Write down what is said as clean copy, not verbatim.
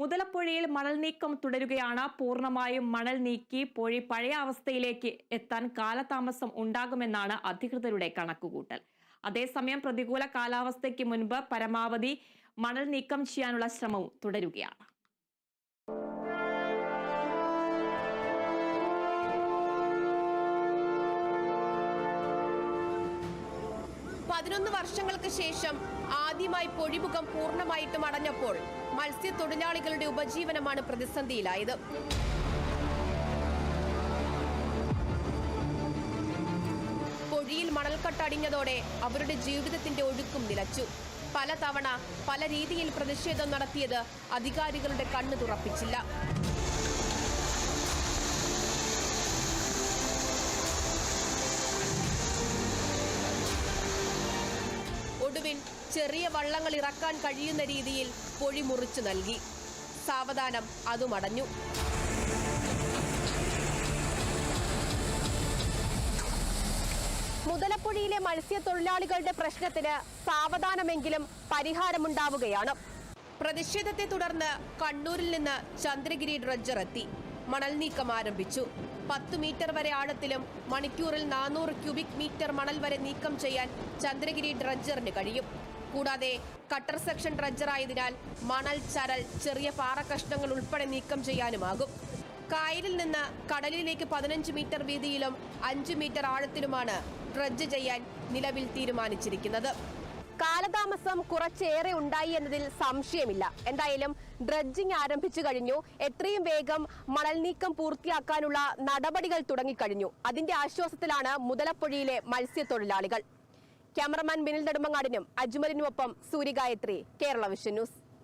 മുതലപ്പുഴയിൽ മണൽ നീക്കം തുടരുകയാണ്. പൂർണ്ണമായും മണൽ നീക്കി പുഴ പഴയ അവസ്ഥയിലേക്ക് എത്താൻ കാലതാമസം ഉണ്ടാകുമെന്നാണ് അധികൃതരുടെ കണക്കുകൂട്ടൽ. അതേസമയം പ്രതികൂല കാലാവസ്ഥയ്ക്ക് മുൻപ് പരമാവധി മണൽ നീക്കം ചെയ്യാനുള്ള ശ്രമവും തുടരുകയാണ്. 11 വർഷങ്ങൾക്ക് ശേഷം ആദ്യമായി പൊഴിമുഖം പൂർണ്ണമായിട്ടും അടഞ്ഞപ്പോൾ മത്സ്യത്തൊഴിലാളികളുടെ ഉപജീവനമാണ് പ്രതിസന്ധിയിലായത്. പൊഴിയിൽ മണൽക്കട്ടടിഞ്ഞതോടെ അവരുടെ ജീവിതത്തിന്റെ ഒഴുക്കും നിലച്ചു. പലതവണ പല രീതിയിൽ പ്രതിഷേധം നടത്തിയത് അധികാരികളുടെ കണ്ണു തുറപ്പിച്ചില്ല. ഒടുവിൽ ചെറിയ വള്ളങ്ങൾ ഇറക്കാൻ കഴിയുന്ന രീതിയിൽ പൊഴി മുറിച്ചു നൽകി. സാവധാനം അതും അടഞ്ഞു. മുതലപ്പുഴയിലെ മത്സ്യത്തൊഴിലാളികളുടെ പ്രശ്നത്തിന് സാവധാനമെങ്കിലും പരിഹാരമുണ്ടാവുകയാണ്. പ്രതിഷേധത്തെ തുടർന്ന് കണ്ണൂരിൽ നിന്ന് ചന്ദ്രഗിരി ഡ്രഡ്ജർ എത്തി മണൽ നീക്കം ആരംഭിച്ചു. 10 മീറ്റർ വരെ ആഴത്തിലും മണിക്കൂറിൽ 400 ക്യൂബിക് മീറ്റർ മണൽ വരെ നീക്കം ചെയ്യാൻ ചന്ദ്രഗിരി ഡ്രഡ്ജറിന് കഴിയും. കൂടാതെ കട്ടർ സെക്ഷൻ ഡ്രഡ്ജർ ആയതിനാൽ മണൽ, ചരൽ, ചെറിയ പാറക്കഷ്ണങ്ങൾ ഉൾപ്പെടെ നീക്കം ചെയ്യാനുമാകും. കായലിൽ നിന്ന് കടലിലേക്ക് 15 മീറ്റർ വീതിയിലും 5 മീറ്റർ ആഴത്തിലുമാണ് ഡ്രഡ്ജ് ചെയ്യാൻ നിലവിൽ തീരുമാനിച്ചിരിക്കുന്നത്. കാലതാമസം കുറച്ചേറെ ഉണ്ടായി എന്നതിൽ സംശയമില്ല. എന്തായാലും ഡ്രഡ്ജിംഗ് ആരംഭിച്ചു കഴിഞ്ഞു. എത്രയും വേഗം മണൽ നീക്കം പൂർത്തിയാക്കാനുള്ള നടപടികൾ തുടങ്ങിക്കഴിഞ്ഞു. അതിന്റെ ആശ്വാസത്തിലാണ് മുതലപ്പുഴയിലെ മത്സ്യത്തൊഴിലാളികൾ. ക്യാമറമാൻ ബിനിൽ നെടുമങ്ങാടിനും അജ്മലിനുമൊപ്പം സൂര്യഗായത്രി, കേരള വിഷൻ ന്യൂസ്.